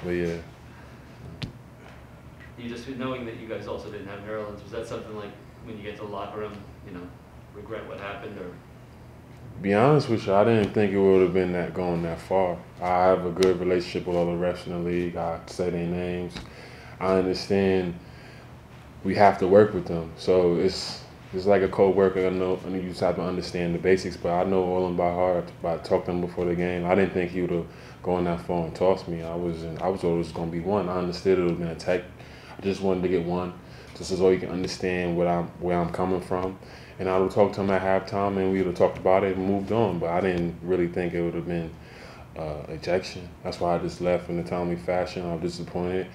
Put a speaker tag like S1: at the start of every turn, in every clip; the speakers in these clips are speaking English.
S1: But yeah.
S2: You just knowing that you guys also didn't have Maryland's, was that something like when you get to the locker room, regret what happened, or?
S1: Be honest with you, I didn't think it would have been that going that far. I have a good relationship with all the refs in the league. I say their names. I understand we have to work with them. So it's like a co-worker. I know you just have to understand the basics, but I know all of them by heart. By talking to him before the game, I didn't think he would have gone that far and tossed me. I was told it was going to be one. I understood it was going to take. I just wanted to get one, just so you can understand where I'm coming from. And I would talk to him at halftime, and we would have talked about it and moved on. But I didn't really think it would have been ejection. That's why I just left in a timely fashion. I was disappointed.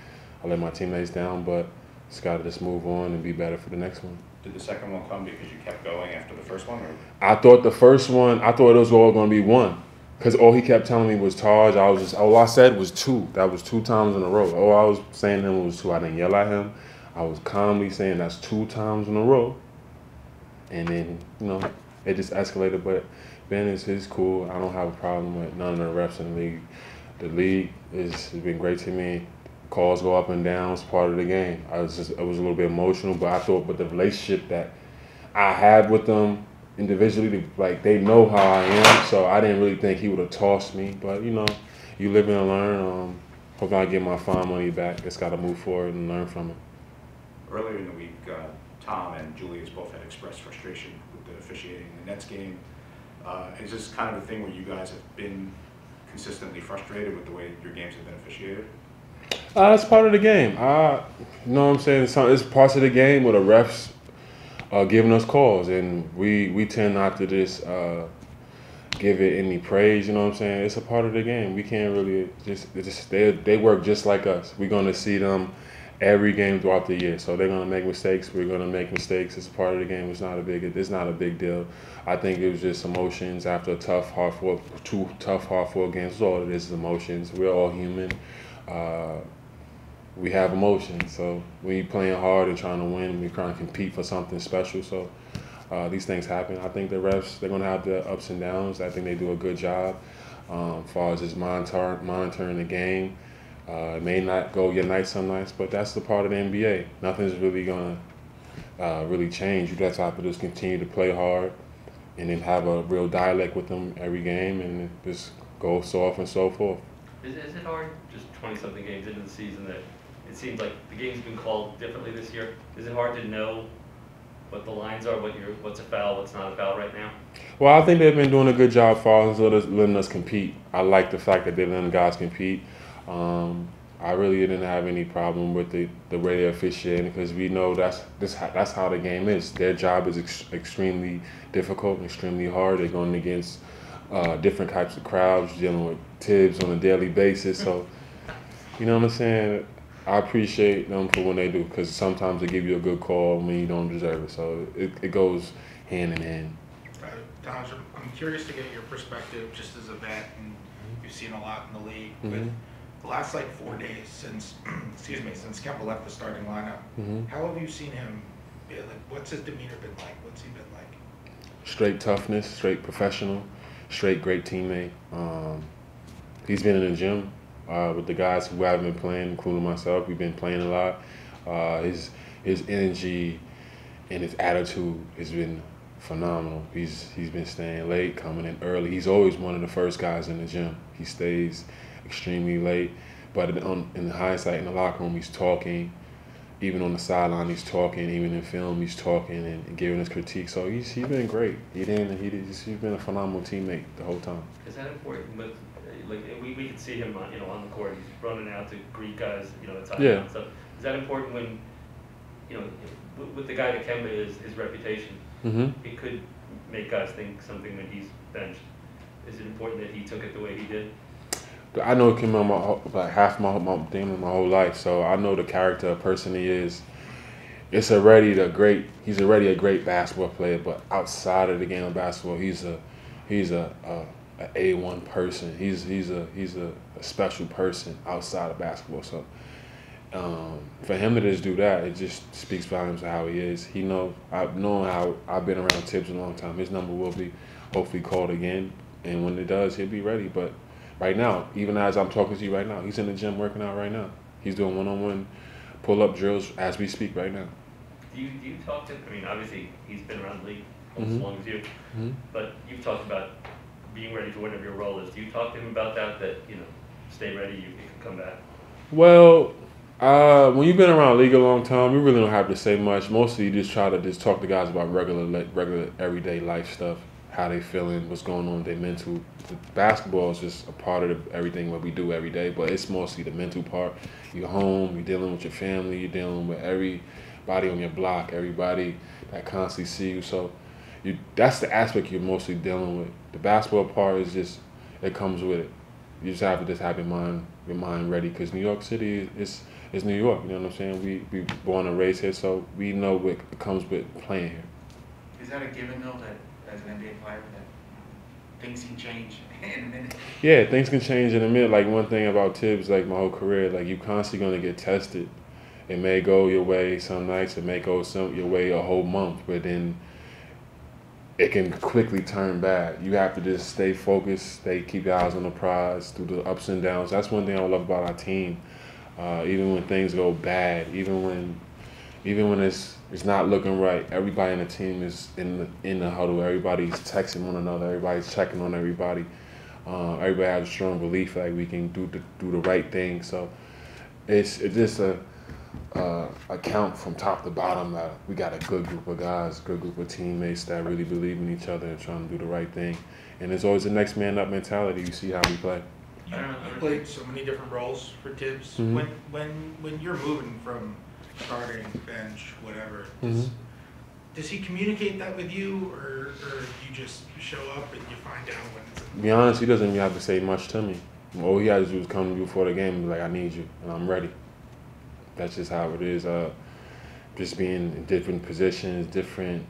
S1: I let my teammates down, but just got to just move on and be better for the next one.
S3: Did the second one come because you kept going after the first one? Or?
S1: I thought the first one, I thought it was all going to be one. Because all he kept telling me was Taj. All I said was two. That was 2 times in a row. All I was saying to him was 2. I didn't yell at him. I was calmly saying that's 2 times in a row. And then, it just escalated. But Ben is cool. I don't have a problem with none of the refs in the league. The league has been great to me. Calls go up and down. It's part of the game. I was a little bit emotional, but I thought with the relationship that I had with them individually, like they know how I am, so I didn't really think he would have tossed me. But you live and learn. Hopefully I get my fine money back. Just got to move forward and learn from it.
S3: Earlier in the week, Tom and Julius both had expressed frustration with the officiating in the Nets game. Is this kind of a thing where you guys have been consistently frustrated with the way your games have been officiated?
S1: It's part of the game. You know what I'm saying? It's parts of the game where the refs are giving us calls, and we tend not to just give it any praise. You know what I'm saying? It's a part of the game. We can't really they work just like us. We're gonna see them every game throughout the year, so they're gonna make mistakes. We're gonna make mistakes. It's a part of the game. It's not a big deal. I think it was just emotions after 2 tough, hard-fought games. That's all it is emotions. We're all human. We have emotions, so when you're playing hard and trying to win, we're trying to compete for something special. So these things happen. I think the refs, they're going to have the ups and downs. I think they do a good job as far as just monitoring the game. It may not go your night some nights, but that's the part of the NBA. Nothing's really going to really change. You just have to just continue to play hard and then have a real dialect with them every game and just go so off and so forth.
S2: Is it hard, just 20-something games into the season, that it seems like the game's been called differently this year? Is it hard to know what the lines are, what's a foul, what's not a foul right now?
S1: Well, I think they've been doing a good job for us, letting us compete. I like the fact that they're letting guys compete. I really didn't have any problem with the way they're officiating, because we know that's how the game is. Their job is extremely difficult, extremely hard. They're going against different types of crowds, dealing with Tibbs on a daily basis. So, you know what I'm saying? I appreciate them for when they do, because sometimes they give you a good call when you don't deserve it. So it goes hand in hand.
S4: Taj, I'm curious to get your perspective just as a vet, and you've seen a lot in the league.
S1: Mm-hmm.
S4: But the last 4 days since Kemba left the starting lineup,
S1: Mm-hmm.
S4: how have you seen him? What's his demeanor been like? What's he been like?
S1: Straight toughness, straight professional, straight great teammate. He's been in the gym with the guys who haven't been playing, including myself. We've been playing a lot. His energy and his attitude has been phenomenal. He's been staying late, coming in early. He's always one of the first guys in the gym. He stays extremely late, but in hindsight, in the locker room, he's talking. Even on the sideline, he's talking. Even in film, he's talking and giving us critique. So he's been great. He's been a phenomenal teammate the whole time.
S2: Is that important? With we can see him on the court. He's running out to greet guys, at times and stuff. Is that important when with the guy that Kemba is, his reputation?
S1: Mm-hmm.
S2: It could make guys think something when he's benched. Is it important that he took it the way he did?
S1: I know Kemba half my whole life, so I know the character of person he is. He's already a great basketball player, but outside of the game of basketball, he's a A1 person. He's a special person outside of basketball. So for him to just do that, it just speaks volumes of how he is. Knowing how I've been around Tibbs a long time, his number will be hopefully called again, and when it does, he'll be ready. But right now, even as I'm talking to you right now, he's in the gym working out right now. He's doing one-on-one pull-up drills as we speak right now.
S2: Do you talk to him? I mean, obviously, he's been around the league almost as long as you, but you've talked about being ready for whatever your role is. Do you talk to him about that, stay ready, you can come back?
S1: Well, when you've been around the league a long time, we really don't have to say much. Mostly you just try to just talk to guys about regular everyday life stuff, how they feeling, what's going on with their mental. The basketball is just a part of everything what we do every day, but it's mostly the mental part. You're home, you're dealing with your family, you're dealing with everybody on your block, everybody that constantly see you. So that's the aspect you're mostly dealing with. The basketball part is just, it comes with it. You just have to have your mind ready, because New York City is New York. You know what I'm saying? We born and raised here, so we know what comes with playing here.
S4: Is that a given though, that as an NBA player that things can change in a minute?
S1: Yeah, things can change in a minute. Like, one thing about Tibbs, like my whole career, like, you constantly gonna get tested. It may go your way some nights, it may go your way a whole month, but then it can quickly turn bad. You have to just stay focused, keep your eyes on the prize through the ups and downs. That's one thing I love about our team. Even when things go bad, even when it's not looking right, everybody in the team is in the huddle. Everybody's texting one another. Everybody's checking on everybody. Everybody has a strong belief like we can do the right thing. So it's just a count from top to bottom that we got a good group of guys, good group of teammates that really believe in each other and trying to do the right thing. And there's always a next man up mentality. You see how we play.
S4: You played so many different roles for Tibbs. When you're moving from starting, bench, whatever, does he communicate that with you, or you just show up and you find out when it's...
S1: To be honest, he doesn't even have to say much to me. All he has to do is come to me before the game and be like, I need you, and I'm ready. That's just how it is. Just being in different positions, different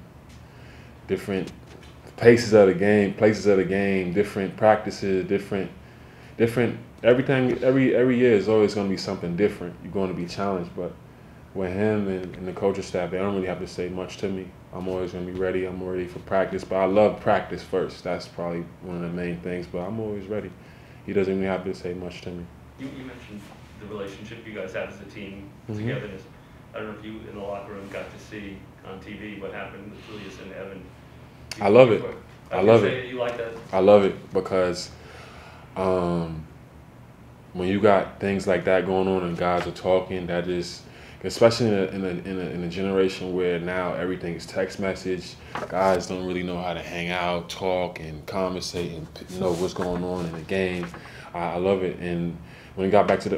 S1: paces of the game, different practices, different everything. Every year is always going to be something different. You're going to be challenged, but with him and the coaching staff, they don't really have to say much to me. I'm always going to be ready. I'm ready for practice, but I love practice first. That's probably one of the main things, but I'm always ready. He doesn't even have to say much to me.
S2: You mentioned the relationship you guys have as a team, togetherness. I don't know if you in the locker room got to see on TV what happened with Julius and Evan.
S1: I love it. I love it.
S2: You like that?
S1: I love it because when you got things like that going on and guys are talking, that is, especially in a generation where now everything is text message, guys don't really know how to hang out, talk, and conversate and know what's going on in the game. I love it. And when we got back to the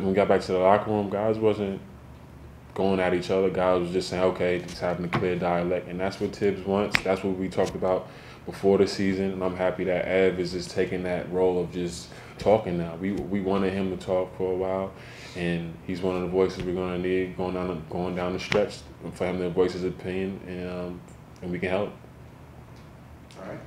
S1: locker room, guys wasn't going at each other. Guys was just saying, okay, just having a clear dialect, and that's what Tibbs wants. That's what we talked about before the season, and I'm happy that Ev is just taking that role of just talking now. We wanted him to talk for a while, and he's one of the voices we're going to need going down the stretch for him to voice his opinion, and we can help.
S3: All right.